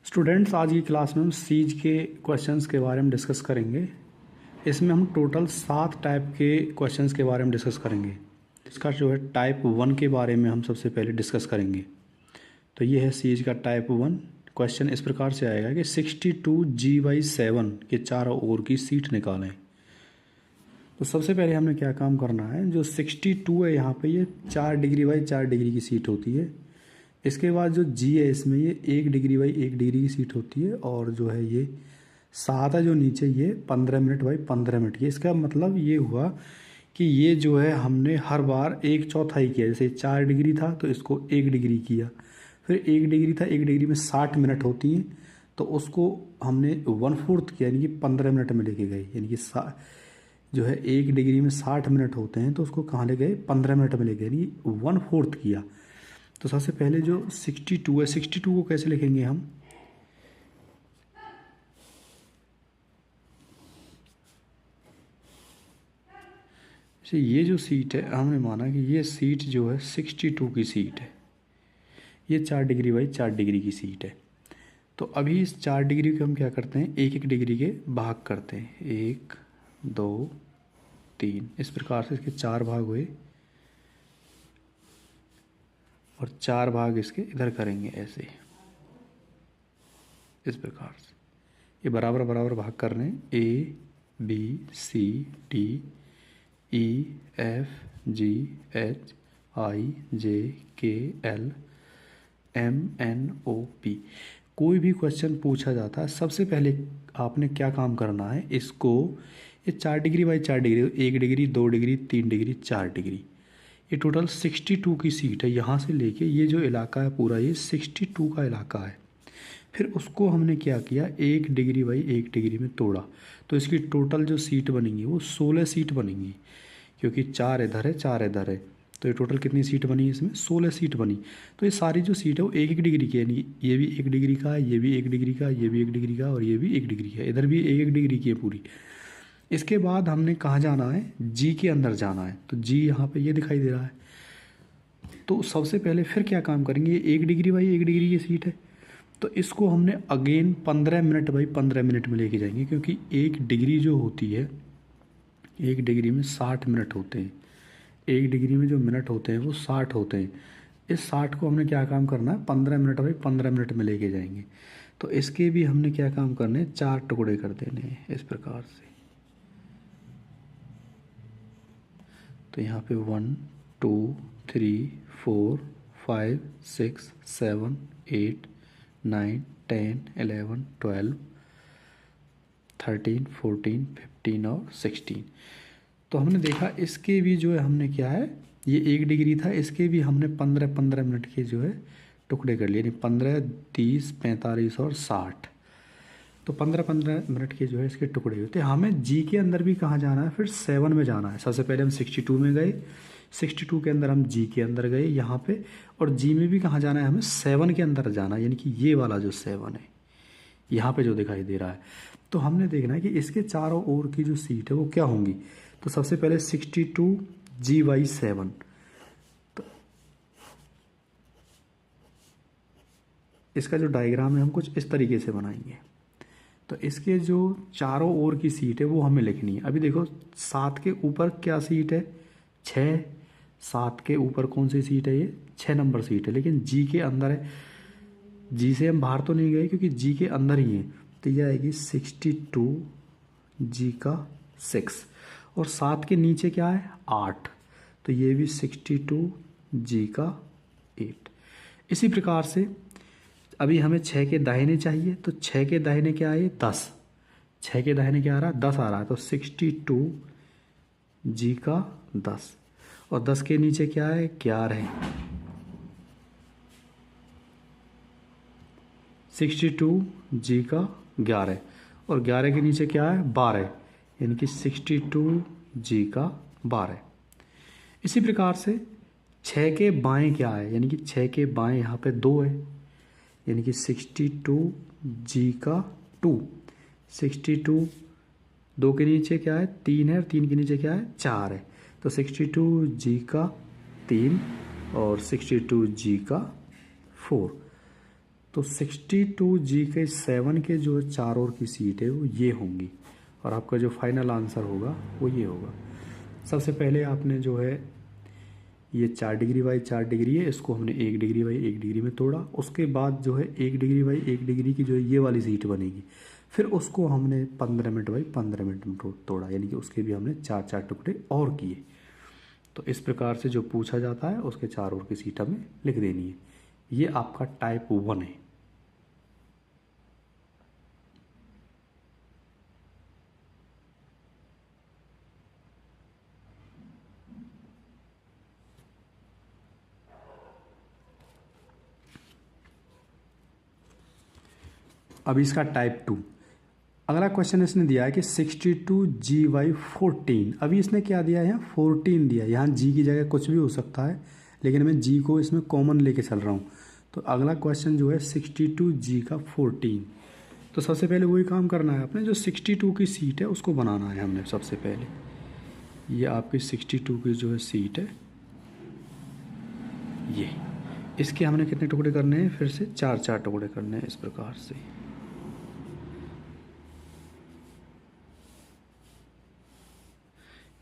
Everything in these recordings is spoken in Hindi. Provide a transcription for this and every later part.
स्टूडेंट्स, आज की क्लास में हम सीज के क्वेश्चंस के बारे में डिस्कस करेंगे। इसमें हम टोटल 7 टाइप के क्वेश्चंस के बारे में डिस्कस करेंगे। इसका जो है टाइप 1 के बारे में हम सबसे पहले डिस्कस करेंगे। तो ये है सीज का टाइप 1। क्वेश्चन इस प्रकार से आएगा कि 62G/7 के चारों ओर की सीट निकालें। तो सबसे पहले हमने क्या काम करना है, जो 62 है यहाँ पे ये 4 डिग्री बाई 4 डिग्री की सीट होती है। इसके बाद जो जी है इसमें ये 1 डिग्री बाई 1 डिग्री की सीट होती है, और जो है ये 7 है जो नीचे ये 15 मिनट बाई 15 मिनट की। इसका मतलब ये हुआ कि ये जो है हमने हर बार 1/4 किया। जैसे 4 डिग्री था तो इसको 1 डिग्री किया, फिर 1 डिग्री था, 1 डिग्री में 60 मिनट होती हैं तो उसको हमने 1/4 किया, यानी कि 15 मिनट में लेके गए। यानी कि जो है 1 डिग्री में 60 मिनट होते हैं तो उसको कहाँ ले गए, 15 मिनट में ले गए, यानी 1/4 किया। तो सबसे पहले जो 62 है, 62 को कैसे लिखेंगे हम, ये जो सीट है हमने माना कि ये सीट जो है 62 की सीट है। ये 4 डिग्री बाई 4 डिग्री की सीट है। तो अभी इस 4 डिग्री को हम क्या करते हैं, 1-1 डिग्री के भाग करते हैं। 1 2 3 इस प्रकार से इसके 4 भाग हुए, और 4 भाग इसके इधर करेंगे ऐसे, इस प्रकार से। ये बराबर बराबर भाग कर रहे हैं। ABCDEFGHIJKLMNOP। कोई भी क्वेश्चन पूछा जाता है सबसे पहले आपने क्या काम करना है, इसको ये 4 degree by 4 degree, 1 degree 2 degree 3 degree 4 degree, ये टोटल 62 की सीट है। यहाँ से लेके ये जो इलाका है पूरा, ये 62 का इलाका है। फिर उसको हमने क्या किया, 1 डिग्री बाई 1 डिग्री में तोड़ा, तो इसकी टोटल जो सीट बनेंगी वो 16 सीट बनेंगी, क्योंकि 4 इधर है 4 इधर है। तो ये टोटल कितनी सीट बनी, इसमें 16 सीट बनी। तो ये सारी जो सीट है वो 1-1 डिग्री की है, यानी ये भी 1 डिग्री का है, ये भी 1 डिग्री का, ये भी 1 डिग्री का, और ये भी 1 डिग्री का, इधर भी 1-1 डिग्री की है पूरी। इसके बाद हमने कहाँ जाना है, जी के अंदर जाना है। तो जी यहाँ पे ये दिखाई दे रहा है। तो सबसे पहले फिर क्या काम करेंगे, ये 1 डिग्री बाई 1 डिग्री की सीट है, तो इसको हमने अगेन 15 मिनट बाई 15 मिनट में लेके जाएंगे, क्योंकि 1 डिग्री जो होती है, 1 डिग्री में 60 मिनट होते हैं। 1 डिग्री में जो मिनट होते हैं वो 60 होते हैं। इस 60 को हमने क्या काम करना है, 15 मिनट बाई 15 मिनट में लेके जाएंगे। तो इसके भी हमने क्या काम करने हैं, 4 टुकड़े कर देने हैं इस प्रकार से। तो यहाँ पे 1 2 3 4 5 6 7 8 9 10 11 12 13 14 15 और 16। तो हमने देखा इसके भी जो है हमने क्या है, ये 1 डिग्री था, इसके भी हमने 15-15 मिनट के जो है टुकड़े कर लिए, यानी 15 30 45 और 60। तो 15-15 मिनट के जो है इसके टुकड़े होते हैं। हमें जी के अंदर भी कहाँ जाना है, फिर 7 में जाना है। सबसे पहले हम 62 में गए, 62 के अंदर हम जी के अंदर गए यहाँ पे, और जी में भी कहाँ जाना है, हमें 7 के अंदर जाना है, यानी कि ये वाला जो 7 है यहाँ पे जो दिखाई दे रहा है। तो हमने देखना है कि इसके चारों ओर की जो सीट है वो क्या होंगी। तो सबसे पहले 62G/7, तो इसका जो डायग्राम है हम कुछ इस तरीके से बनाएंगे। तो इसके जो चारों ओर की सीट है वो हमें लिखनी है। अभी देखो 7 के ऊपर क्या सीट है, 6। 7 के ऊपर कौन सी सीट है, ये 6 नंबर सीट है, लेकिन जी के अंदर है। जी से हम बाहर तो नहीं गए क्योंकि जी के अंदर ही है। तो यह आएगी 62G/6, और 7 के नीचे क्या है, 8, तो ये भी 62G/8। इसी प्रकार से अभी हमें 6 के दाहिने चाहिए, तो 6 के दाहिने क्या है, 10। 6 के दाहिने क्या आ रहा है, 10 आ रहा है, तो 62G/10, और 10 के नीचे क्या है, 11, 62G/11, और 11 के नीचे क्या है, 12, यानी कि 62G/12। इसी प्रकार से 6 के बाएं क्या है, यानी कि 6 के बाएं यहाँ पे 2 है, यानी कि 62G/2। 62, 2 के नीचे क्या है, 3 है, और 3 के नीचे क्या है, 4 है, तो 62G/3 और 62G/4। तो 62G के 7 के जो चार ओर की सीट है वो ये होंगी, और आपका जो फाइनल आंसर होगा वो ये होगा। सबसे पहले आपने जो है ये 4 डिग्री बाई 4 डिग्री है, इसको हमने 1 डिग्री बाई 1 डिग्री में तोड़ा। उसके बाद जो है 1 डिग्री बाई 1 डिग्री की जो है ये वाली सीट बनेगी, फिर उसको हमने 15 मिनट बाई 15 मिनट में तोड़ा, यानी कि उसके भी हमने 4 टुकड़े और किए। तो इस प्रकार से जो पूछा जाता है उसके चार ओर की सीट हमें लिख देनी है। ये आपका टाइप 1 है। अब इसका टाइप 2, अगला क्वेश्चन इसने दिया है कि 62G/14। अभी इसने क्या दिया है, यहाँ 14 दिया है। यहाँ G की जगह कुछ भी हो सकता है, लेकिन मैं G को इसमें कॉमन लेके चल रहा हूँ। तो अगला क्वेश्चन जो है 62G का 14। तो सबसे पहले वही काम करना है अपने, जो 62 की सीट है उसको बनाना है हमने सबसे पहले। ये आपकी 62 की जो है सीट है, ये इसके हमने कितने टुकड़े करने हैं, फिर से 4 टुकड़े करने हैं इस प्रकार से।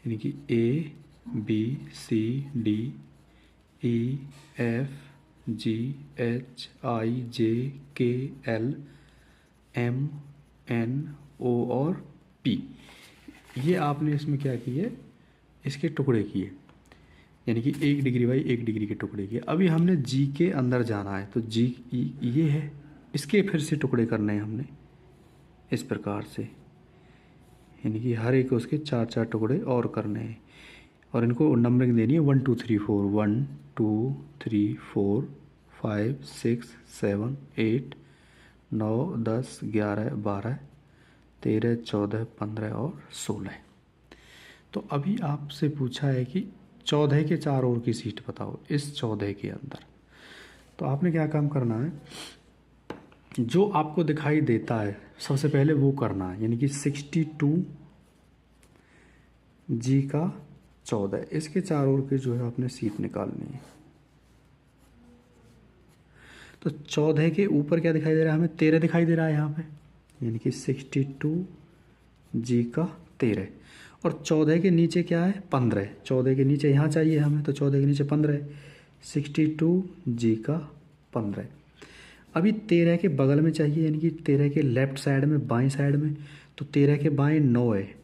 यानी कि ABCDEFGHIJKLMNO और P, ये आपने इसमें क्या किए, इसके टुकड़े किए, यानी कि 1 डिग्री बाई 1 डिग्री के टुकड़े किए। अभी हमने G के अंदर जाना है, तो G ये है, इसके फिर से टुकड़े करने हैं हमने इस प्रकार से, यानी कि हर एक उसके 4 टुकड़े और करने हैं, और इनको नंबरिंग देनी है 1 2 3 4, 1 2 3 4 5 6 7 8 9 10 11 12 13 14 15 और 16। तो अभी आपसे पूछा है कि 14 के चार ओर की सीट बताओ इस 14 के अंदर। तो आपने क्या काम करना है, जो आपको दिखाई देता है सबसे पहले वो करना है, यानी कि 62G का 14, इसके चार ओर के जो है आपने सीट निकालनी है। तो 14 के ऊपर क्या दिखाई दे रहा है हमें, 13 दिखाई दे रहा है यहाँ पे, यानी कि 62G का 13, और 14 के नीचे क्या है 15, 14 के नीचे यहाँ चाहिए हमें, तो 14 के नीचे 15, 62G का 15। अभी 13 के बगल में चाहिए, यानी कि 13 के लेफ्ट साइड में, बाएं साइड में, तो 13 के बाएं 9 है,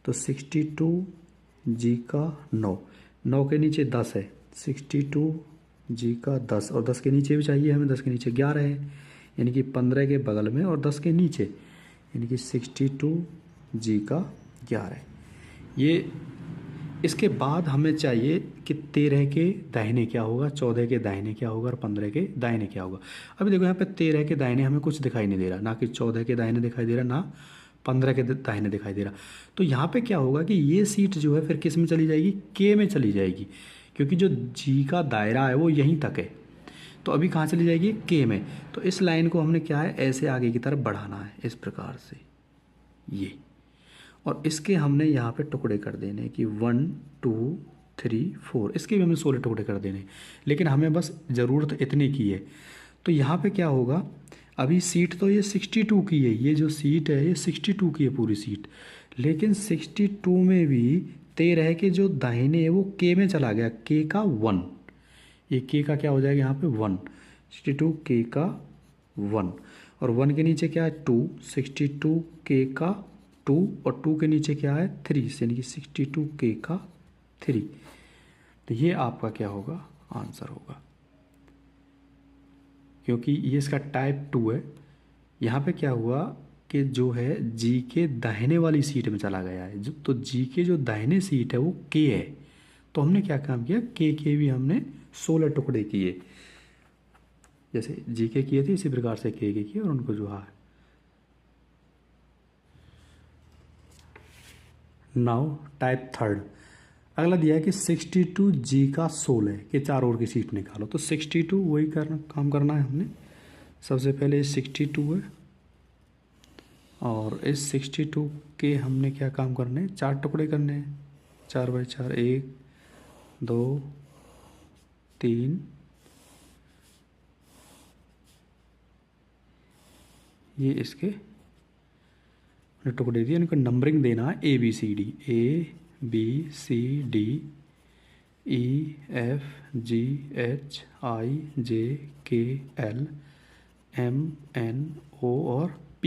तो 62G का 9, 9 के नीचे 10 है, 62G का 10, और 10 के नीचे भी चाहिए हमें, 10 के नीचे 11 है, यानी कि 15 के बगल में और 10 के नीचे, यानी कि 62G का 11। ये इसके बाद हमें चाहिए कि 13 के दाहिने क्या होगा, 14 के दाहिने क्या होगा और 15 के दाहिने क्या होगा। अभी देखो यहाँ पे 13 के दाहिने हमें कुछ दिखाई नहीं दे रहा, ना कि 14 के दाहिने दिखाई दे रहा, ना 15 के दाहिने दिखाई दे रहा। तो यहाँ पे क्या होगा कि ये सीट जो है फिर किस में चली जाएगी, के में चली जाएगी, क्योंकि जो जी का दायरा है वो यहीं तक है। तो अभी कहाँ चली जाएगी, के में। तो इस लाइन को हमने क्या है, ऐसे आगे की तरफ बढ़ाना है इस प्रकार से ये, और इसके हमने यहाँ पे टुकड़े कर देने कि 1 2 3 4, इसके भी हमें 16 टुकड़े कर देने, लेकिन हमें बस ज़रूरत इतनी की है। तो यहाँ पे क्या होगा, अभी सीट तो ये 62 की है, ये जो सीट है ये 62 की है पूरी सीट, लेकिन 62 में भी 13 के जो दाहिने है वो के में चला गया, के का 1, ये के का क्या हो जाएगा यहाँ पे 1, 62 के का 1, और 1 के नीचे क्या है 2, 62 के का 2, और 2 के नीचे क्या है 3, यानी कि 62 के का 3। तो ये आपका क्या होगा, आंसर होगा, क्योंकि ये इसका टाइप 2 है। यहाँ पे क्या हुआ कि जो है जी के दाहिने वाली सीट में चला गया है, तो जी के जो दाहिने सीट है वो के है, तो हमने क्या काम किया, के भी हमने 16 टुकड़े किए, जैसे जी के किए थे इसी प्रकार से के किए, और उनको जो है नाउ टाइप 3। अगला दिया है कि 62G का 16 के चार ओर की सीट निकालो। तो 62 वही काम करना है हमने, सबसे पहले 62 है, और इस 62 के हमने क्या काम करने हैं, 4 टुकड़े करने हैं, 4 बाई 4, 1 2 3 ये इसके टुकड़े दिए, इनको नंबरिंग देना है ABCD, ABCD EFGHIJKL MNO और P।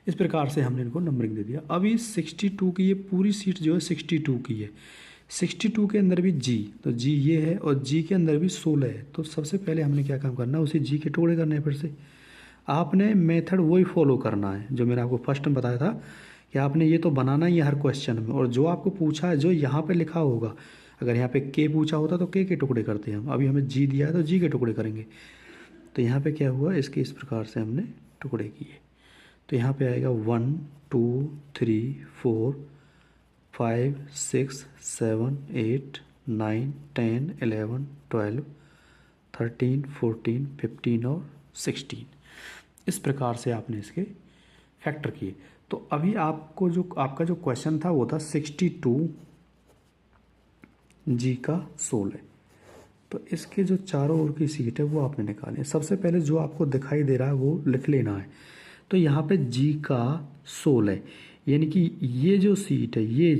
इस प्रकार से हमने इनको नंबरिंग दे दिया। अब ये 62 की ये पूरी सीट जो है 62 की है। 62 के अंदर भी G, तो G ये है और G के अंदर भी 16 है। तो सबसे पहले हमने क्या काम करना है, उसे G के टुकड़े करने हैं। फिर से आपने मेथड वही फॉलो करना है जो मैंने आपको फर्स्ट में बताया था कि आपने ये तो बनाना ही है हर क्वेश्चन में, और जो आपको पूछा है, जो यहाँ पे लिखा होगा, अगर यहाँ पे K पूछा होता तो K के टुकड़े करते हैं हम। अभी हमें G दिया है तो G के टुकड़े करेंगे। तो यहाँ पे क्या हुआ, इसके इस प्रकार से हमने टुकड़े किए। तो यहाँ पे आएगा 1 2 3 4 5 6 7 8 9 10 11 12 13 14 15 और 16। इस प्रकार से आपने इसके फैक्टर किए। तो अभी आपको जो आपका जो क्वेश्चन था वो था 62 G का 16। तो इसके जो चारों ओर की सीट है वो आपने निकाली है। सबसे पहले जो आपको दिखाई दे रहा है वो लिख लेना है। तो यहाँ पे G का 16, यानी कि ये जो सीट है ये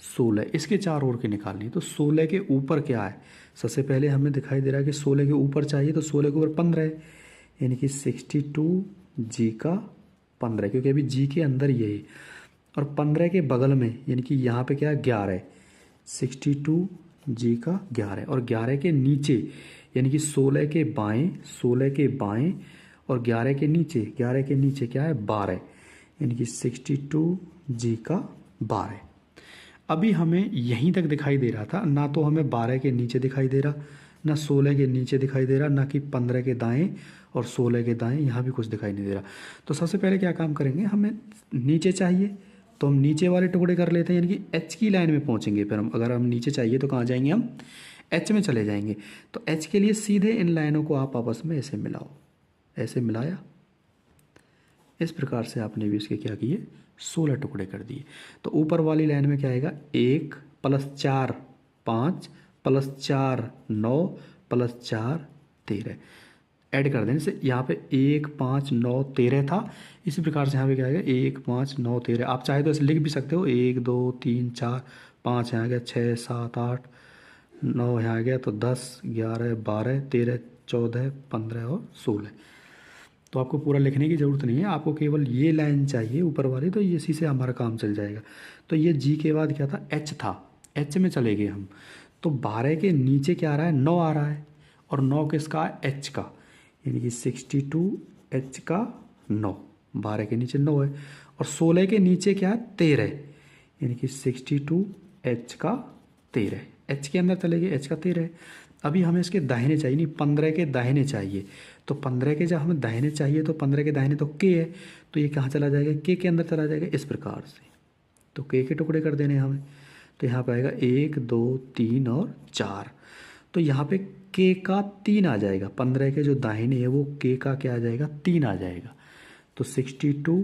16, इसके चार ओर के निकालनी है। तो 16 के ऊपर क्या है, सबसे पहले हमें दिखाई दे रहा है कि 16 के ऊपर चाहिए, तो 16 के ऊपर 15 है, यानी कि 62 G का 15, क्योंकि अभी G के अंदर ये है। और 15 के बगल में यानी कि यहाँ पे क्या है 11 है, 62 G का 11, और 11 के नीचे यानी कि 16 के बाएं, 16 के बाएं और 11 के नीचे, 11 के नीचे क्या है 12, यानी कि 62 G का 12। अभी हमें यहीं तक दिखाई दे रहा था, ना तो हमें 12 के नीचे दिखाई दे रहा, ना 16 के नीचे दिखाई दे रहा, ना कि 15 के दाएं और 16 के दाएं, यहाँ भी कुछ दिखाई नहीं दे रहा। तो सबसे पहले क्या काम करेंगे, हमें नीचे चाहिए तो हम नीचे वाले टुकड़े कर लेते हैं, यानी कि H की लाइन में पहुँचेंगे। फिर हम अगर हम नीचे चाहिए तो कहाँ जाएंगे, हम H में चले जाएंगे। तो H के लिए सीधे इन लाइनों को आप आपस में ऐसे मिलाओ, ऐसे मिलाया। इस प्रकार से आपने भी इसके क्या किए 16 टुकड़े कर दिए। तो ऊपर वाली लाइन में क्या आएगा 1 + 4 5 + 4 9 + 4 13, ऐड कर देने से यहाँ पे 1 5 9 13 था। इसी प्रकार से यहाँ पे क्या आएगा 1 5 9 13। आप चाहे तो ऐसे लिख भी सकते हो 1 2 3 4 5, यहाँ आ गया 6 7 8 9, यहाँ आ गया तो 10 11 12 13 14 15 और 16। तो आपको पूरा लिखने की ज़रूरत नहीं है, आपको केवल ये लाइन चाहिए ऊपर वाली, तो इसी से हमारा काम चल जाएगा। तो ये G के बाद क्या था H था, H में चले गए हम। तो 12 के नीचे क्या आ रहा है 9 आ रहा है, और 9 किसका है H का, यानी कि 62 H का 9, 12 के नीचे 9 है। और 16 के नीचे क्या है 13, यानी कि 62 H का 13, H के अंदर चले गए, H का 13 है। अभी हमें इसके दाहिने चाहिए, नहीं 15 के दाहिने चाहिए। तो 15 के जब हमें दाहिने चाहिए तो 15 के दाहिने तो K है, तो ये कहाँ चला जाएगा K के अंदर चला जाएगा इस प्रकार से। तो K के टुकड़े कर देने हमें। तो यहाँ पे आएगा 1 2 3 और 4। तो यहाँ पे K का 3 आ जाएगा, 15 के जो दाहिने है वो K का क्या आ जाएगा 3 आ जाएगा। तो 62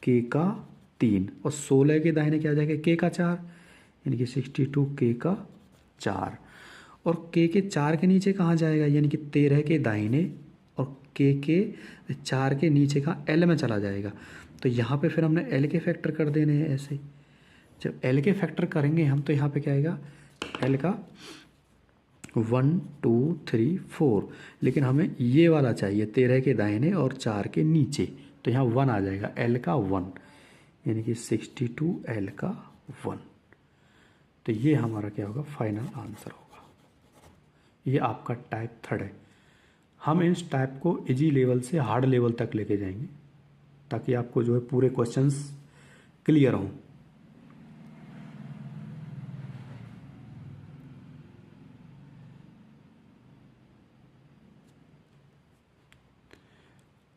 K का 3, और 16 के दाहिने क्या आ जाएगा K का 4, यानी कि 62 K का 4। और K के 4 के नीचे कहाँ जाएगा, यानी कि 13 के दाहिने, और K के 4 के नीचे का L में चला जाएगा। तो यहाँ पे फिर हमने L के फैक्टर कर देने हैं ऐसे। जब L के फैक्टर करेंगे हम तो यहाँ पे क्या आएगा L का 1 2 3 4, लेकिन हमें ये वाला चाहिए 13 के दाहिने और 4 के नीचे, तो यहाँ 1 आ जाएगा L का 1, यानी कि 62 L का 1। तो ये हमारा क्या होगा फाइनल आंसर होगा। ये आपका टाइप 3 है। हम इस टाइप को इजी लेवल से हार्ड लेवल तक लेके जाएंगे ताकि आपको जो है पूरे क्वेश्चंस क्लियर हों।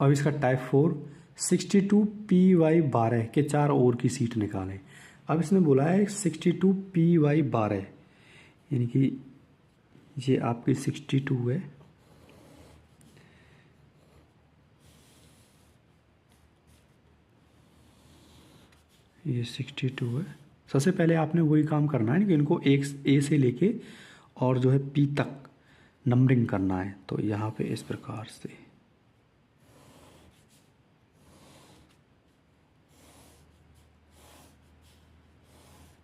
अब इसका टाइप 4 62 PY 12 के चार ओर की सीट निकालें। अब इसने बोला है 62 PY 12, यानी कि ये आपकी 62 है, ये 62 है। सबसे पहले आपने वही काम करना है कि इनको एक A से लेके और जो है P तक नंबरिंग करना है। तो यहाँ पे इस प्रकार से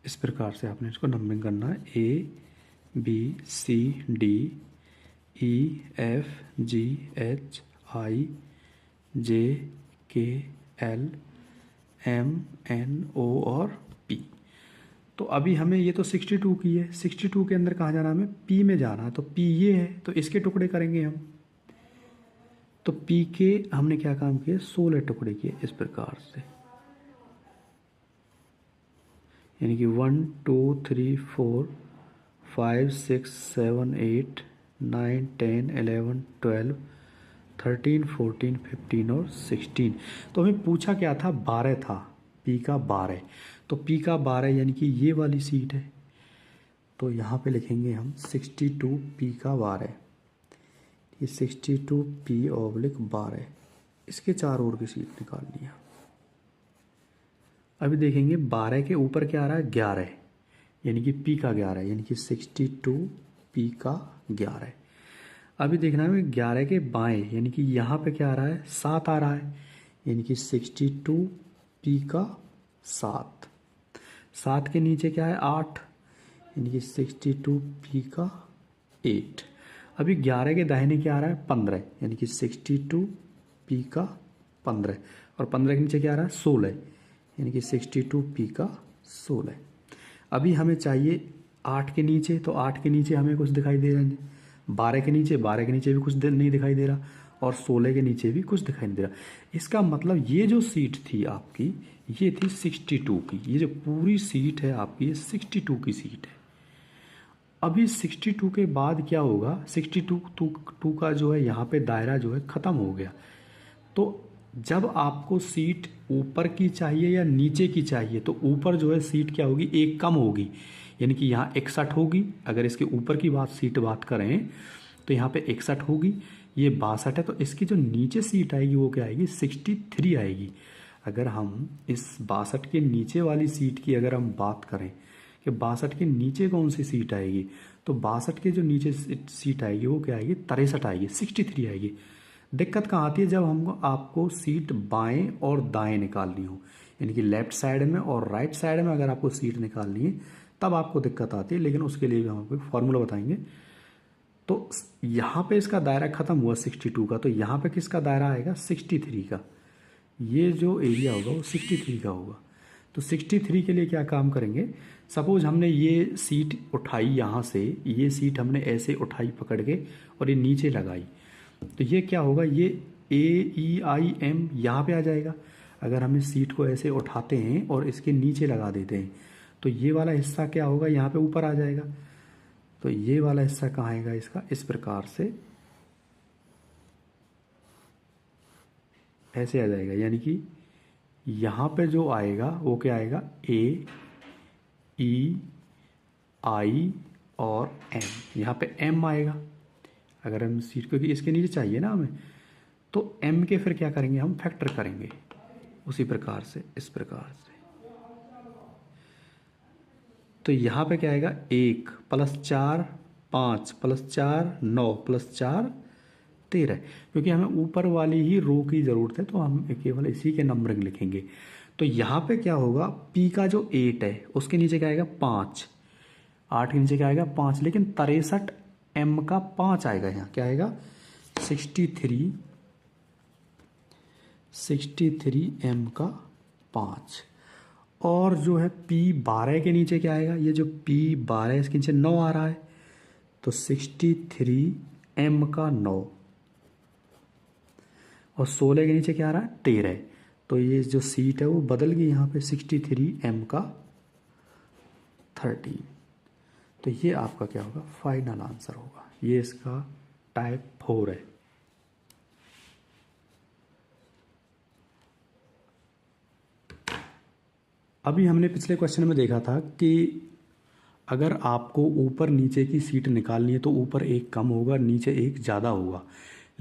इस प्रकार से आपने इसको नंबरिंग करना है, ABCDEFGHIJKLMNO और P। तो अभी हमें ये तो 62 की है, 62 के अंदर कहाँ जाना है, हमें P में जाना है। तो P ये है, तो इसके टुकड़े करेंगे हम। तो P के हमने क्या काम किए, 16 टुकड़े किए इस प्रकार से, यानी कि 1 2 3 4 5 6 7 8 9 10 11 12 13 14 15 और 16। तो हमें पूछा क्या था, 12 था, P का 12। तो P का 12 यानी कि ये वाली सीट है। तो यहाँ पे लिखेंगे हम 62 P का 12, ये 62 P/12। इसके चार ओर की सीट निकालनी है। अभी देखेंगे 12 के ऊपर क्या आ रहा है, 11, यानी कि P का 11, यानी कि 62 P का 11। अभी देखना है 11 के बाएं, यानी कि यहाँ पे क्या आ रहा है, 7 आ रहा है, यानी कि 62 P का 7। 7 के नीचे क्या है, 8, यानी कि 62 P का 8। अभी 11 के दाहिने क्या आ रहा है, 15, यानी कि 62 P का 15। और 15 के नीचे क्या आ रहा है, 16, यानी कि 62 P का 16। अभी हमें चाहिए 8 के नीचे, तो 8 के नीचे हमें कुछ दिखाई दे रहा है, 12 के नीचे भी कुछ नहीं दिखाई दे रहा, और 16 के नीचे भी कुछ दिखाई नहीं दे रहा। इसका मतलब ये जो सीट थी आपकी, ये थी 62 की। ये जो पूरी सीट है आपकी, ये 62 की सीट है। अभी 62 के बाद क्या होगा, 62 का जो है यहाँ पे दायरा जो है ख़त्म हो गया। तो जब आपको सीट ऊपर की चाहिए या नीचे की चाहिए, तो ऊपर जो है सीट क्या होगी, एक कम होगी, यानी कि यहाँ 61 होगी। अगर इसके ऊपर की बात करें तो यहाँ पे 61 होगी, ये 62 है। तो इसकी जो नीचे सीट आएगी वो क्या आएगी, 63 आएगी। अगर हम इस 62 के नीचे वाली सीट की अगर हम बात करें कि 62 के नीचे कौन सी सीट आएगी, तो 62 के जो नीचे सीट आएगी वो क्या आएगी, 63 आएगी, 63 आएगी। दिक्कत कहाँ आती है, जब हमको आपको सीट बाएं और दाएं निकालनी हो, यानी कि लेफ्ट साइड में और राइट साइड में अगर आपको सीट निकालनी है तब आपको दिक्कत आती है। लेकिन उसके लिए भी हम आपको फॉर्मूला बताएंगे। तो यहाँ पे इसका दायरा खत्म हुआ 62 का, तो यहाँ पे किसका दायरा आएगा, 63 का। ये जो एरिया होगा वो 63 का होगा। तो 63 के लिए क्या काम करेंगे, सपोज हमने ये सीट उठाई, यहाँ से ये सीट हमने ऐसे उठाई पकड़ के और ये नीचे लगाई, तो ये क्या होगा, ये AEIM यहाँ पे आ जाएगा। अगर हम इस सीट को ऐसे उठाते हैं और इसके नीचे लगा देते हैं तो ये वाला हिस्सा क्या होगा, यहाँ पे ऊपर आ जाएगा। तो ये वाला हिस्सा कहाँ आएगा इसका, इस प्रकार से ऐसे आ जाएगा, यानी कि यहाँ पे जो आएगा वो क्या आएगा, AEI और M, यहाँ पे M आएगा। अगर हम सीट, क्योंकि इसके नीचे चाहिए ना हमें, तो M के फिर क्या करेंगे, हम फैक्टर करेंगे उसी प्रकार से, इस प्रकार से। तो यहाँ पे क्या आएगा, 1 + 4 5 + 4 9 + 4 13, क्योंकि हमें ऊपर वाली ही रो की ज़रूरत है तो हम केवल इसी के नंबरिंग लिखेंगे। तो यहाँ पे क्या होगा, P का जो 8 है उसके नीचे क्या आएगा, 5, 8 के नीचे क्या आएगा, 5, लेकिन 63 M का 5 आएगा। यहाँ क्या आएगा, 63 M का 5। और जो है P12 के नीचे क्या आएगा, ये जो P12 इसके नीचे 9 आ रहा है, तो 63 M का 9। और 16 के नीचे क्या आ रहा है, 13। तो ये जो सीट है वो बदल गई यहाँ पे, 63 M का 13। तो ये आपका क्या होगा, फाइनल आंसर होगा। ये इसका टाइप 4 है। अभी हमने पिछले क्वेश्चन में देखा था कि अगर आपको ऊपर नीचे की सीट निकालनी है तो ऊपर एक कम होगा, नीचे एक ज़्यादा होगा।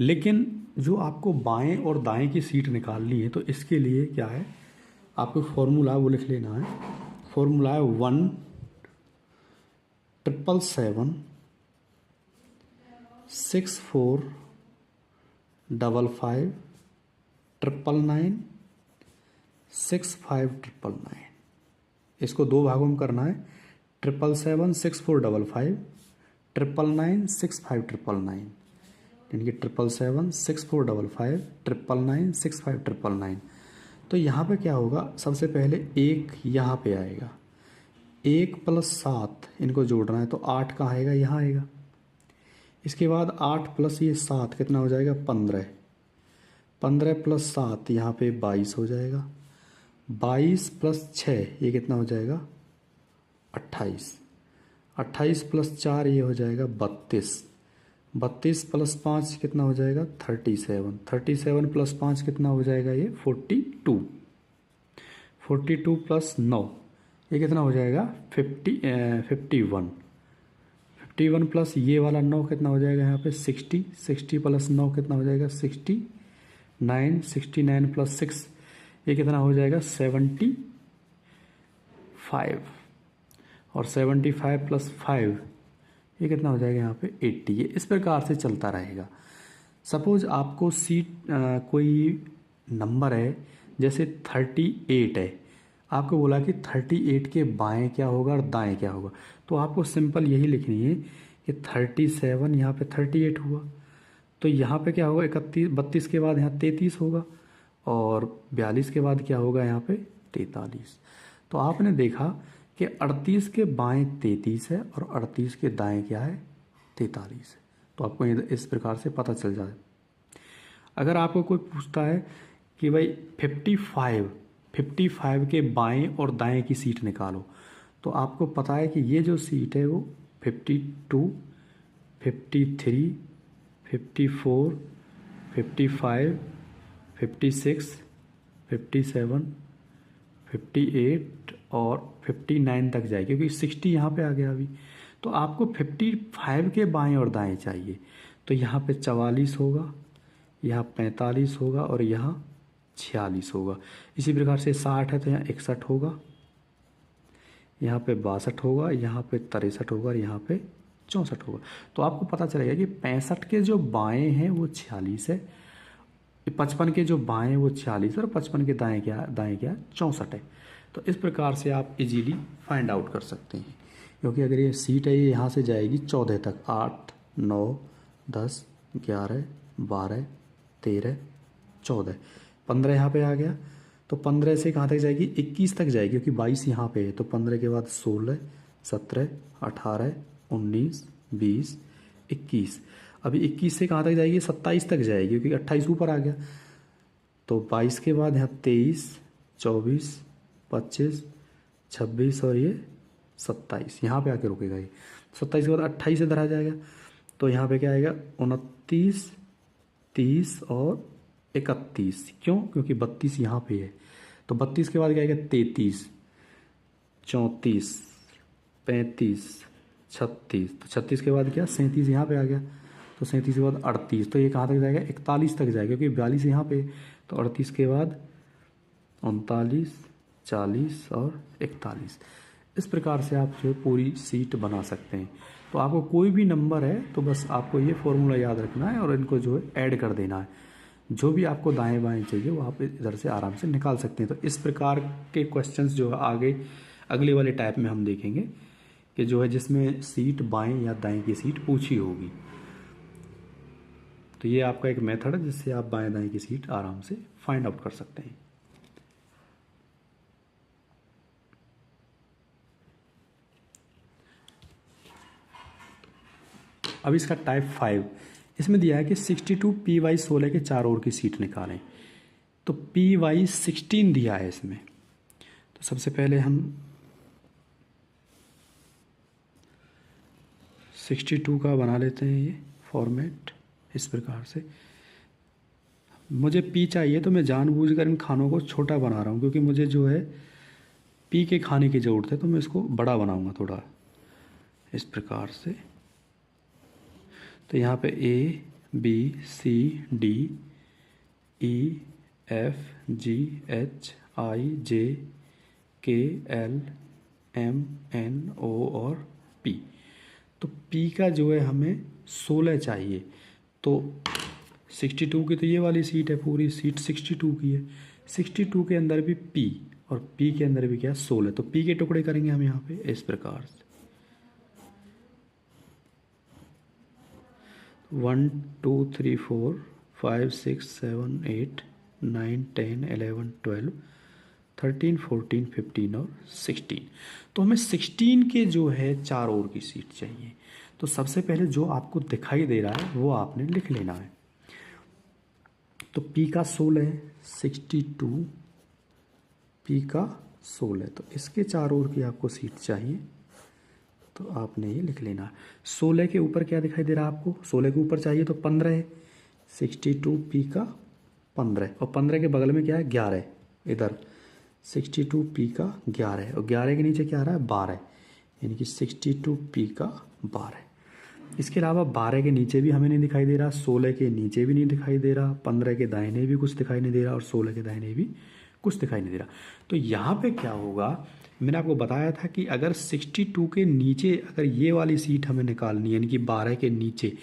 लेकिन जो आपको बाएं और दाएं की सीट निकालनी है तो इसके लिए क्या है, आपको फॉर्मूला वो लिख लेना है। फॉर्मूला है 1 777 64 55 999 65 999। इसको 2 भागों में करना है। 777 6455 999 65 यानी कि 777 6455 999 65 तो यहाँ पे क्या होगा, सबसे पहले 1 यहाँ पे आएगा, 1 + 7 इनको जोड़ना है तो 8 कहाँ आएगा, यहाँ आएगा। इसके बाद 8 + ये 7 कितना हो जाएगा, 15 + 7 यहाँ पे 22 हो जाएगा। 22 + 6 ये कितना हो जाएगा, 28 + 4 ये हो जाएगा 32 + 5 कितना हो जाएगा, 37 + 5 कितना हो जाएगा, ये 42 + 9 ये कितना हो जाएगा, 51 + ये वाला 9 कितना हो जाएगा यहाँ पे, 60 + 9 कितना हो जाएगा, 69 + 6 ये कितना हो जाएगा, 75 और 75 + 5 ये कितना हो जाएगा यहाँ पे, 80। ये इस प्रकार से चलता रहेगा। सपोज आपको कोई नंबर है जैसे 38 है, आपको बोला कि 38 के बाएं क्या होगा और दाएं क्या होगा, तो आपको सिंपल यही लिखनी है कि 37 यहाँ पे 38 हुआ, तो यहाँ पे क्या होगा, 32 के बाद यहाँ 33 होगा और 42 के बाद क्या होगा, यहाँ पे 43। तो आपने देखा कि 38 के बाएं 33 है और 38 के दाएं क्या है, 43 है। तो आपको इस प्रकार से पता चल जाए। अगर आपको कोई पूछता है कि भाई 55 के बाएं और दाएं की सीट निकालो, तो आपको पता है कि ये जो सीट है वो 52, 53, 54, 55, 56, 57, 58 और 59 तक जाए, क्योंकि 60 यहाँ पे आ गया अभी। तो आपको 55 के बाएं और दाएं चाहिए, तो यहाँ पे 44 होगा, यहाँ 45 होगा और यहाँ 46 होगा। इसी प्रकार से 60 है तो यहाँ 61 होगा, यहाँ पे 62 होगा, यहाँ पे 63 होगा और यहाँ पे 64 होगा। तो आपको पता चलेगा कि 65 के जो बाएं हैं वो 46 है, 55 के जो बाएं हैं वो 46 है और 55 के दाएं क्या 64 है। तो इस प्रकार से आप इजीली फाइंड आउट कर सकते हैं, क्योंकि अगर ये सीट है ये यहाँ से जाएगी 14 तक, 8, 9, 10, 11, 12, 13, 14, 15 यहाँ पे आ गया, तो 15 से कहाँ तक जाएगी, 21 तक जाएगी, क्योंकि 22 यहाँ पे है। तो 15 के बाद 16, 17, 18, 19, 20, 21, अभी 21 से कहाँ तक जाएगी, 27 तक जाएगी, क्योंकि 28 ऊपर आ गया। तो 22 के बाद यहाँ 23, 24, 25, 26 और ये 27 यहाँ पे आके रुकेगा। ये 27 के बाद 28 इधर आ जाएगा, तो यहाँ पे क्या आएगा, 29, 30 और 31। क्यों, क्योंकि 32 यहाँ पे है। तो 32 के बाद क्या आएगा, 33, 34, 35, 36, तो 36 के बाद क्या, 37 यहाँ पे आ गया, तो 37 के बाद 38, तो ये कहाँ तक जाएगा, 41 तक जाएगा, क्योंकि 42 यहाँ पे। तो 38 के बाद 39, 40 और 41। इस प्रकार से आप जो है पूरी सीट बना सकते हैं। तो आपको कोई भी नंबर है तो बस आपको ये फॉर्मूला याद रखना है और इनको जो है ऐड कर देना है। जो भी आपको दाएं बाएं चाहिए वो आप इधर से आराम से निकाल सकते हैं। तो इस प्रकार के क्वेश्चंस जो है आगे अगले वाले टाइप में हम देखेंगे कि जो है जिसमें सीट बाएं या दाएं की सीट पूछी होगी। तो ये आपका एक मेथड है जिससे आप बाएं दाएं की सीट आराम से फाइंड आउट कर सकते हैं। अब इसका टाइप 5 इसमें दिया है कि 62 PY 16 के चार ओर की सीट निकालें। तो PY 16 दिया है इसमें। तो सबसे पहले हम 62 का बना लेते हैं ये फॉर्मेट इस प्रकार से। मुझे P चाहिए तो मैं जानबूझकर इन खानों को छोटा बना रहा हूँ, क्योंकि मुझे जो है P के खाने की ज़रूरत है, तो मैं इसको बड़ा बनाऊँगा थोड़ा इस प्रकार से। तो यहाँ पे A B C D E F G H I J K L M N O और P। तो P का जो है हमें 16 चाहिए। तो 62 की तो ये वाली सीट है, पूरी सीट 62 की है। 62 के अंदर भी P और पी के अंदर भी क्या है 16, तो पी के टुकड़े करेंगे हम यहाँ पे इस प्रकार से 1 2 3 4 5 6 7 8 9 10 11 12 13 14 15 और 16। तो हमें 16 के जो है 4 और की सीट चाहिए। तो सबसे पहले जो आपको दिखाई दे रहा है वो आपने लिख लेना है। तो P का 16 है 62, P का 16, तो इसके 4 और की आपको सीट चाहिए, तो आपने ये लिख लेना है। 16 के ऊपर क्या दिखाई दे रहा है आपको, 16 के ऊपर चाहिए तो 15 है, 62 P का 15, और 15 के बगल में क्या है 11, इधर 62 P का 11, और 11 के नीचे क्या आ रहा है 12, यानी कि 62 P का 12। इसके अलावा 12 के नीचे भी हमें नहीं दिखाई दे रहा, 16 के नीचे भी नहीं दिखाई दे रहा, 15 के दाहिने भी कुछ दिखाई नहीं दे रहा, और 16 के दाहिने भी कुछ दिखाई नहीं दे रहा। तो यहाँ पे क्या होगा, मैंने आपको बताया था कि अगर 62 के नीचे अगर ये वाली सीट हमें निकालनी है, यानी कि 12 के नीचे,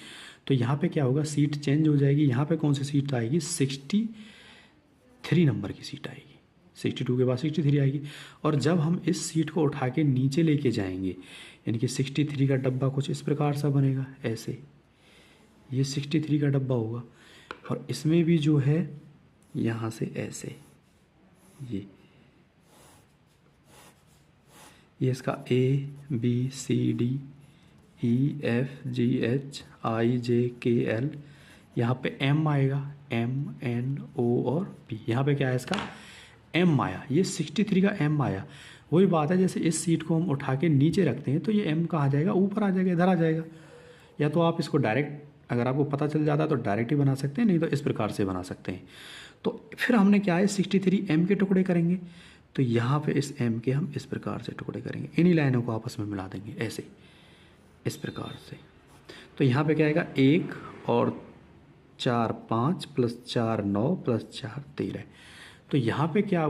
तो यहाँ पे क्या होगा, सीट चेंज हो जाएगी। यहाँ पे कौन सी सीट आएगी, 63 नंबर की सीट आएगी। 62 के बाद 63 आएगी, और जब हम इस सीट को उठा के नीचे लेके जाएंगे, यानी कि 63 का डब्बा कुछ इस प्रकार सा बनेगा, ऐसे ये 63 का डब्बा होगा, और इसमें भी जो है यहाँ से ऐसे ये इसका A B C D E F G H I J K L, यहाँ पे M आएगा, M N O और P, यहाँ पे क्या है इसका M आया, ये 63 का M आया। वही बात है, जैसे इस सीट को हम उठा के नीचे रखते हैं तो ये M कहाँ जाएगा, ऊपर आ जाएगा, इधर आ जाएगा। या तो आप इसको डायरेक्ट, अगर आपको पता चल जाता है तो डायरेक्ट ही बना सकते हैं, नहीं तो इस प्रकार से बना सकते हैं। तो फिर हमने क्या है 63 M के टुकड़े करेंगे, तो यहाँ पे इस M के हम इस प्रकार से टुकड़े करेंगे, इन्हीं लाइनों को आपस में मिला देंगे ऐसे, इस प्रकार से। तो यहाँ पे क्या आएगा 1 और 4 5 प्लस 4 9 प्लस 4 13। तो यहाँ पे क्या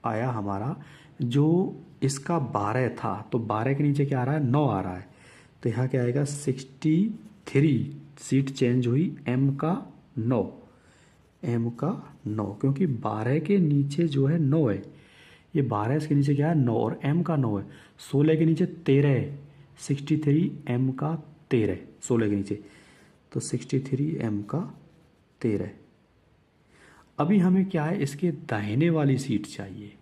आया हमारा, जो इसका 12 था, तो 12 के नीचे क्या आ रहा है 9 आ रहा है, तो यहाँ क्या आएगा 63, सीट चेंज हुई, M का 9, M का 9, क्योंकि 12 के नीचे जो है 9 है, ये 12 इसके नीचे क्या है 9, और M का 9 है। 16 के नीचे 13 है, 63 M का 13, 16 के नीचे, तो 63 M का 13। अभी हमें क्या है, इसके दाहिने वाली सीट चाहिए,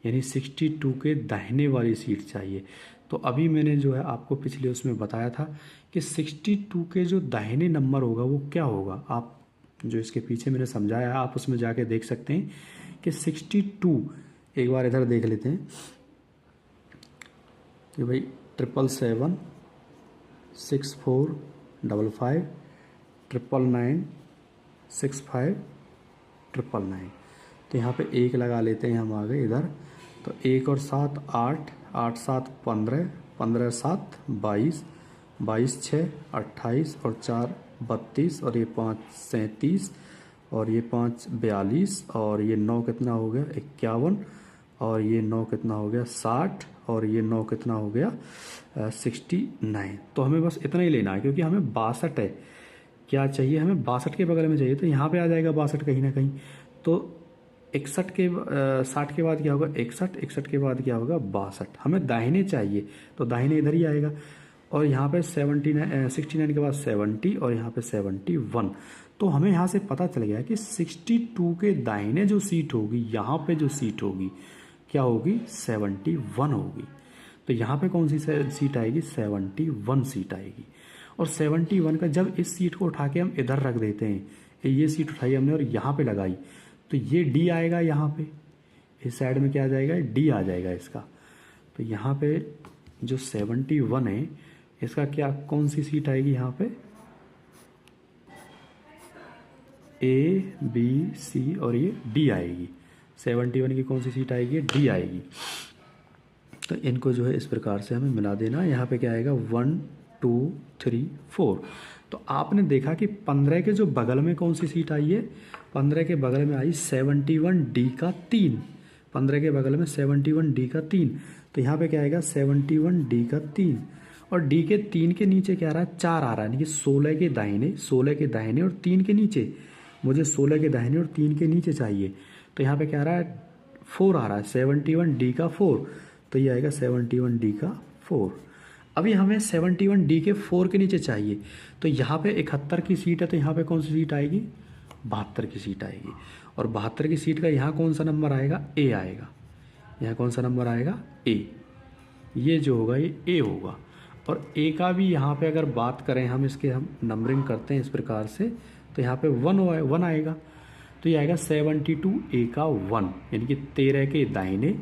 यानी 62 के दाहिने वाली सीट चाहिए। तो अभी मैंने जो है आपको पिछले उसमें बताया था कि 62 के जो दाहिने नंबर होगा वो क्या होगा, आप जो इसके पीछे मैंने समझाया आप उसमें जाके देख सकते हैं कि 62, एक बार इधर देख लेते हैं कि भाई 777 64 55 999 65 999, तो यहाँ पे 1 लगा लेते हैं हम आगे इधर, तो 1 और 7 8, 8 7 15, 15 7 22, 22 6 28 और 4 32, और ये 5 37, और ये 5 42, और ये 9 कितना हो गया 51, और ये 9 कितना हो गया 60, और ये 9 कितना हो गया 69। तो हमें बस इतना ही लेना है, क्योंकि हमें 62 है, क्या चाहिए हमें 62 के बगल में चाहिए, तो यहाँ पे आ जाएगा 62 कहीं ना कहीं। तो 61 के 60 के बाद क्या होगा 61, 61 के बाद क्या होगा 62, हमें दाहिने चाहिए तो दाहिने इधर ही आएगा, और यहाँ पे 69 के बाद 70, और यहाँ पे 71। तो हमें यहाँ से पता चल गया कि 62 के दाहिने जो सीट होगी, यहाँ पे जो सीट होगी क्या होगी 71 होगी। तो यहाँ पे कौन सी सीट आएगी 71 सीट आएगी। और 71 का जब इस सीट को उठा के हम इधर रख देते हैं, ये सीट उठाई हमने और यहाँ पे लगाई, तो ये D आएगा, यहाँ पे इस साइड में क्या आ जाएगा D आ जाएगा इसका। तो यहाँ पे जो 71 है इसका क्या कौन सी सीट आएगी, यहाँ पे A B C और ये D आएगी। 71 की कौन सी सीट आएगी D आएगी। तो इनको जो है इस प्रकार से हमें मिला देना। यहाँ पे क्या आएगा 1 2 3 4। तो आपने देखा कि 15 के जो बगल में कौन सी सीट आई है, 15 के बगल में आई 71D का 3, 15 के बगल में 71D का 3। तो यहाँ पे क्या आएगा 71D का 3, और D के 3 के नीचे क्या आ रहा है 4 आ रहा है, यानी कि 16 के दाहिने, 16 के दाहिने और 3 के नीचे, मुझे 16 के दाहिने और 3 के नीचे चाहिए। तो यहाँ पे क्या आ रहा है 4 आ रहा है, 71D का 4, तो ये आएगा 71D का 4। अभी हमें 71D के 4 के नीचे चाहिए, तो यहाँ पे 71 की सीट है, तो यहाँ पे कौन सी सीट आएगी, 72 की सीट आएगी। और 72 की सीट का यहाँ कौन सा नंबर आएगा, ए आएगा। यहाँ कौन सा नंबर आएगा, ए। ये जो होगा ये ए होगा। और ए का भी यहाँ पे अगर बात करें हम, इसके हम नंबरिंग करते हैं इस प्रकार से, तो यहाँ पे 1 आएगा, तो ये आएगा 72A का 1, यानी कि 13 के दाहिने,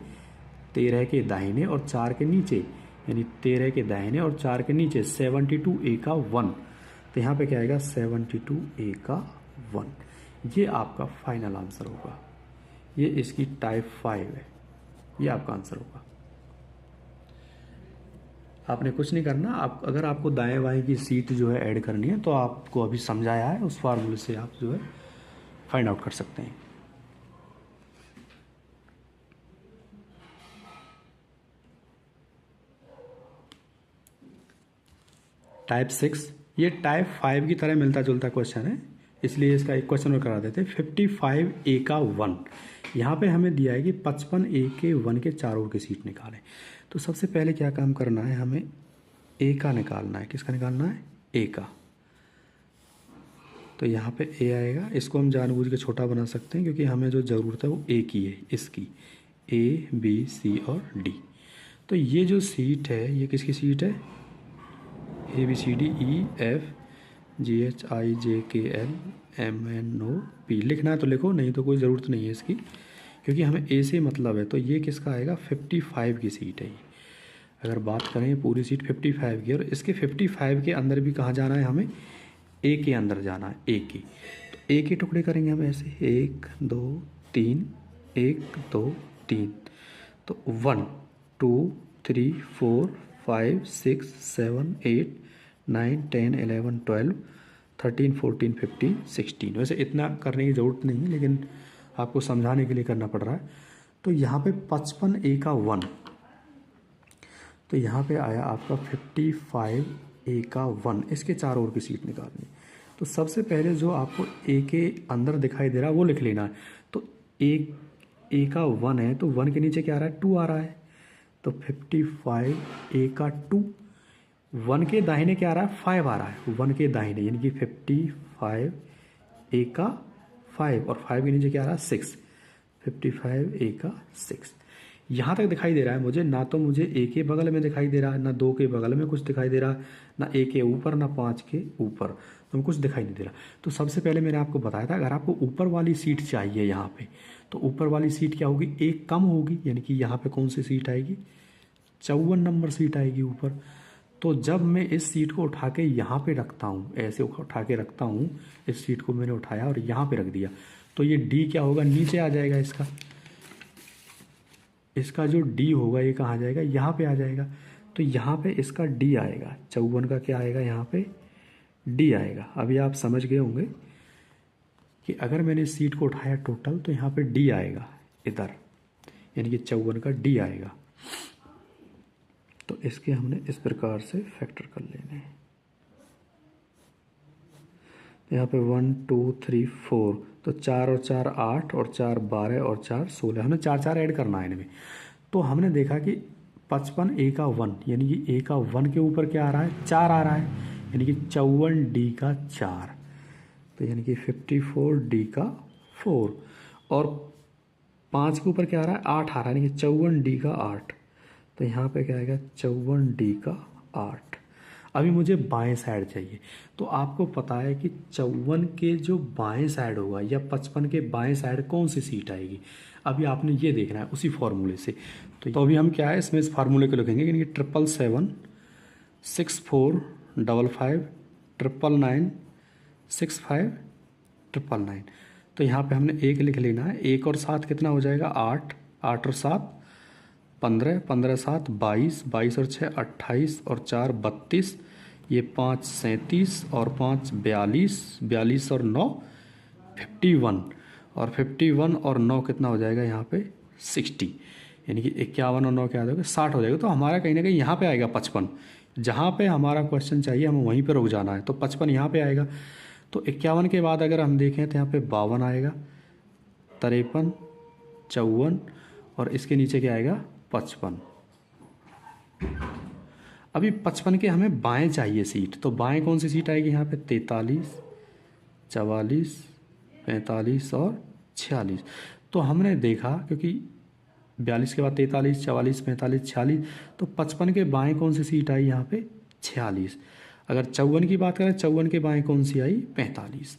13 के दाहिने और 4 के नीचे, यानी 13 के दाहिने और 4 के नीचे 72A का 1, तो यहाँ पे क्या आएगा 72A का 1। ये आपका फाइनल आंसर होगा। ये इसकी टाइप 5 है, ये आपका आंसर होगा। आपने कुछ नहीं करना, आप अगर आपको दाएं बाएं की सीट जो है ऐड करनी है, तो आपको अभी समझाया है, उस फार्मूले से आप जो है फाइंड आउट कर सकते हैं। टाइप 6, ये टाइप 5 की तरह मिलता जुलता क्वेश्चन है, इसलिए इसका एक क्वेश्चन और करा देते हैं। 55A का 1, यहाँ पे हमें दिया है कि 55A के 1 के चारों ओर की सीट निकालें। तो सबसे पहले क्या काम करना है, हमें ए का निकालना है। किसका निकालना है, ए का। तो यहाँ पे ए आएगा, इसको हम जानबूझ के छोटा बना सकते हैं क्योंकि हमें जो ज़रूरत है वो ए की है, इसकी ए बी सी और डी। तो ये जो सीट है ये किसकी सीट है, A B C D E F G H I J K L M N O P. लिखना है तो लिखो, नहीं तो कोई ज़रूरत नहीं है इसकी, क्योंकि हमें ए से मतलब है। तो ये किसका आएगा, 55 की सीट है ये। अगर बात करें पूरी सीट 55 की, और इसके 55 के अंदर भी कहाँ जाना है, हमें ए के अंदर जाना है, ए के। तो ए के टुकड़े करेंगे हम ऐसे 1 2 3, 1 2 3, तो 1 2 3 4 5 6 7 8 9 10 11 12 13 14 15 16। वैसे इतना करने की ज़रूरत नहीं है, लेकिन आपको समझाने के लिए करना पड़ रहा है। तो यहाँ पे 55A का 1, तो यहाँ पे आया आपका 55A का 1, इसके चारों ओर की सीट निकालनी। तो सबसे पहले जो आपको ए के अंदर दिखाई दे रहा है वो लिख लेना है। तो ए का 1 है, तो 1 के नीचे क्या आ रहा है, 2 आ रहा है। तो 55A का 2, 1 के दाहिने क्या आ रहा है, 5 आ रहा है, 1 के दाहिने, यानी कि 55A का 5, और 5 के नीचे क्या आ रहा है, 6, 55A का 6। यहाँ तक दिखाई दे रहा है मुझे, ना तो मुझे ए के बगल में दिखाई दे रहा है, ना 2 के बगल में कुछ दिखाई दे रहा है, ना ए के ऊपर, ना 5 के ऊपर, तो कुछ दिखाई नहीं दे रहा। तो सबसे पहले मैंने आपको बताया था, अगर आपको ऊपर वाली सीट चाहिए यहाँ पे, तो ऊपर वाली सीट क्या होगी, एक कम होगी, यानी कि यहाँ पे कौन सी सीट आएगी, 54 नंबर सीट आएगी ऊपर। तो जब मैं इस सीट को उठा के यहाँ पे रखता हूँ, ऐसे उठा के रखता हूँ, इस सीट को मैंने उठाया और यहाँ पे रख दिया, तो ये डी क्या होगा, नीचे आ जाएगा। इसका जो डी होगा ये कहाँ आ जाएगा, यहाँ पे आ जाएगा। तो यहाँ पे इसका डी आएगा, 54 का क्या आएगा, यहाँ पे डी आएगा। अभी आप समझ गए होंगे कि अगर मैंने इस सीट को उठाया टोटल, तो यहाँ पे डी आएगा इधर, यानी कि 54 का डी आएगा। तो इसके हमने इस प्रकार से फैक्टर कर लेने हैं। यहाँ पे 1 2 3 4, तो 4 और 4 8, और 4 12, और 4 16, हमें 4 ऐड करना है इनमें। तो हमने देखा कि 55A का 1, यानी कि ए का 1 के ऊपर क्या आ रहा है, 4 आ रहा है, यानी कि 54D का 4, तो यानी कि 54D का 4, और 5 के ऊपर क्या आ रहा है, 8 आ रहा है, यानी कि 54D का 8, तो यहाँ पे क्या आएगा, 54D का 8। अभी मुझे बाएं साइड चाहिए, तो आपको पता है कि 54 के जो बाएं साइड होगा या 55 के बाएं साइड कौन सी सीट आएगी, अभी आपने ये देखना है उसी फार्मूले से। तो अभी हम क्या है इसमें इस फार्मूले को लिखेंगे, यानी कि 777 64 55 999 65 999। तो यहाँ पे हमने 1 लिख लेना है, 1 और 7 कितना हो जाएगा, 8, 8 और 7 15, 15 7 22, 22 और 6 28, और 4 32, ये 5 37, और 5 42, 42 और 9 51, और 51 और 9 कितना हो जाएगा यहाँ पे 60, यानी कि 51 और 9 क्या आ जाएगा, 60 हो जाएगा। तो हमारा कहीं ना कहीं यहाँ पे आएगा 55, जहाँ पे हमारा क्वेश्चन चाहिए हमें वहीं पे रुक जाना है, तो 55 यहाँ पे आएगा। तो 51 के बाद अगर हम देखें तो यहाँ पे 52 आएगा, 53, 54, और इसके नीचे क्या आएगा 55। अभी 55 के हमें बाएं चाहिए सीट, तो बाएं कौन सी सीट आएगी यहाँ पे 43, 44, 45 और 46। तो हमने देखा क्योंकि 42 के बाद 43, 44, 45, 46, तो 55 के बाएं कौन सी सीट आई यहाँ पे 46। अगर 54 की बात करें 54 के बाएं कौन सी आई 45।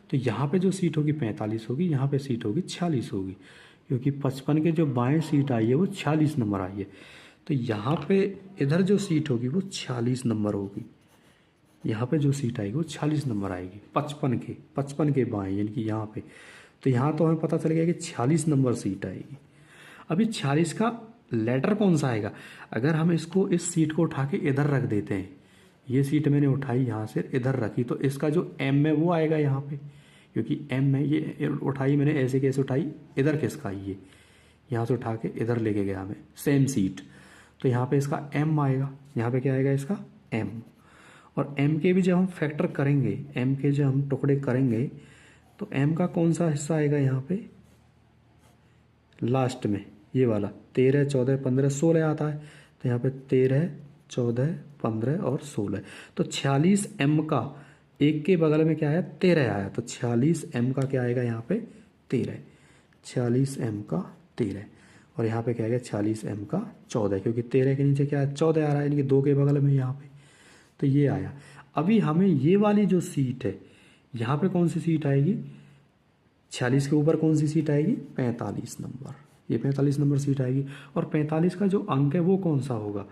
तो यहाँ पे जो सीट होगी 45 होगी, यहाँ पे सीट होगी 46 होगी, क्योंकि 55 के जो बाएं सीट आई है वो 46 नंबर आई है। तो यहाँ पे इधर जो सीट होगी वो 46 नंबर होगी, यहाँ पे जो सीट आएगी वो 46 नंबर आएगी 55 के बाएं, यानी कि यहाँ पे। तो यहाँ तो हमें पता चल गया कि 46 नंबर सीट आएगी। अभी 46 का लेटर कौन सा आएगा? अगर हम इसको इस सीट को उठा के इधर रख देते हैं, ये सीट मैंने उठाई यहाँ से इधर रखी, तो इसका जो एम है वो आएगा यहाँ पे, क्योंकि एम है, ये उठाई मैंने ऐसे कैसे उठाई, इधर किसका ये यहाँ से उठा के इधर लेके गया मैं, सेम सीट, तो यहाँ पे इसका एम आएगा, यहाँ पे क्या आएगा इसका एम। और एम के भी जब हम फैक्टर करेंगे, एम के जब हम टुकड़े करेंगे, तो एम का कौन सा हिस्सा आएगा यहाँ पे लास्ट में, ये वाला 13, 14, 15, 16 आता है। तो यहाँ पे 13, 14, 15 और 16, तो 46 एम का एक के बगल में क्या आया 13 आया, तो 46 एम का क्या आएगा यहाँ पे 13, 46 एम का 13, और यहाँ पे क्या आएगा 46 एम का 14, क्योंकि 13 के नीचे क्या है 14 आ रहा है, यानी कि 2 के बगल में यहाँ पे, तो ये आया। अभी हमें ये वाली जो सीट है यहाँ पे कौन सी सीट आएगी, 46 के ऊपर कौन सी सीट आएगी 45 नंबर, ये 45 नंबर सीट आएगी। और 45 का जो अंक है वो कौन सा होगा,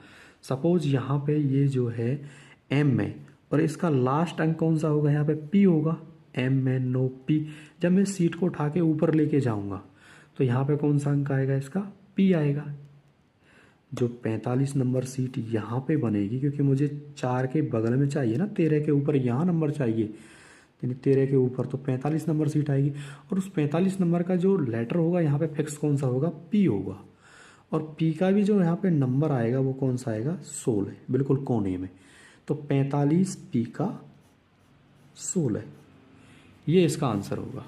सपोज यहाँ पे ये जो है एम है और इसका लास्ट अंक कौन सा होगा, यहाँ पे पी होगा, एम एन ओ पी। जब मैं सीट को उठा के ऊपर लेके जाऊँगा तो यहाँ पे कौन सा अंक आएगा, इसका पी आएगा। जो 45 नंबर सीट यहाँ पे बनेगी, क्योंकि मुझे 4 के बगल में चाहिए ना, 13 के ऊपर यहाँ नंबर चाहिए, यानी 13 के ऊपर, तो 45 नंबर सीट आएगी। और उस 45 नंबर का जो लेटर होगा यहाँ पे फिक्स कौन सा होगा, पी होगा। और पी का भी जो यहाँ पे नंबर आएगा वो कौन सा आएगा 16, बिल्कुल कोने में। तो 45 पी का 16, ये इसका आंसर होगा।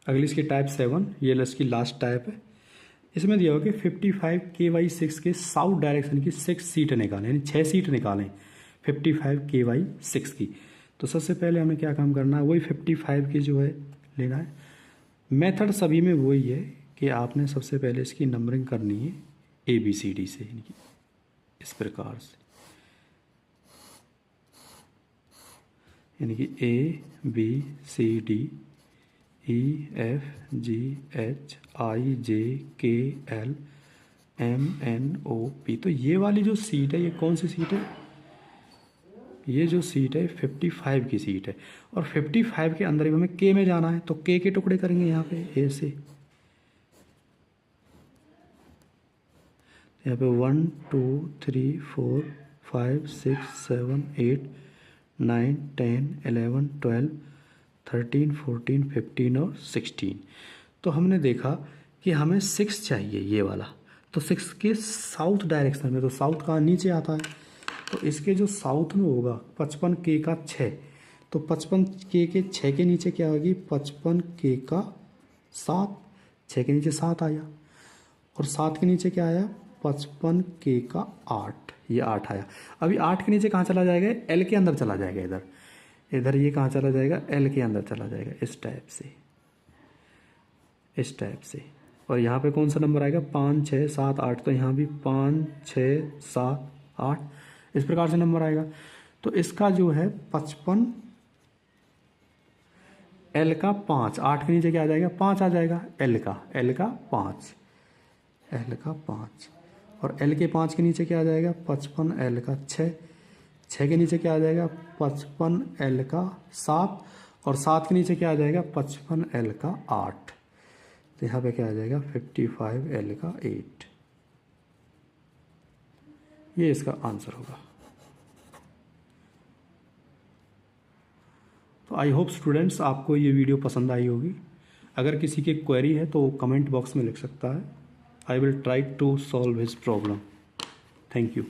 अगली इसकी टाइप 7, ये इसकी लास्ट टाइप है। इसमें दिया होगा कि 55 KY6 के साउथ डायरेक्शन की 6 सीट निकालें, यानी 6 सीट निकालें 55 KY6 की। तो सबसे पहले हमें क्या काम करना है, वही 55 की जो है लेना है। मेथड सभी में वही है कि आपने सबसे पहले इसकी नंबरिंग करनी है ABCD से, यानी कि इस प्रकार से, यानी कि ABCD EFGHIJKLMNOP। तो ये वाली जो सीट है ये कौन सी सीट है, ये जो सीट है 55 की सीट है। और 55 के अंदर भी हमें के में जाना है, तो के टुकड़े करेंगे यहाँ पे ए से, यहाँ पे 1 2 3 4 5 6 7 8 9 10 11 12 13 14 15 और 16। तो हमने देखा कि हमें 6 चाहिए ये वाला, तो 6 के साउथ डायरेक्शन में, तो साउथ का नीचे आता है, तो इसके जो साउथ में होगा 55 के का 6, तो 55 के 6 के नीचे क्या होगी 55 के का 7, 6 के नीचे 7 आया, और 7 के नीचे क्या आया 55 के का 8, ये 8 आया। अभी 8 के नीचे कहाँ चला जाएगा, एल के अंदर चला जाएगा, इधर ये कहाँ चला जाएगा एल के अंदर चला जाएगा, इस टाइप से। और यहाँ पे कौन सा नंबर आएगा 5 6 7 8, तो यहाँ भी 5 6 7 8 इस प्रकार से नंबर आएगा। तो इसका जो है 55 एल का 5, 8 के नीचे क्या आ जाएगा 5 आ जाएगा, एल का 5, और एल के 5 के नीचे क्या आ जाएगा 55 एल का 6, 6 के नीचे क्या आ जाएगा 55 एल का 7, और 7 के नीचे क्या आ जाएगा 55 एल का 8, तो यहाँ पे क्या आ जाएगा 55 एल का 8, ये इसका आंसर होगा। तो आई होप स्टूडेंट्स आपको ये वीडियो पसंद आई होगी। अगर किसी की क्वेरी है तो कमेंट बॉक्स में लिख सकता है, I will try to solve his problem. Thank you.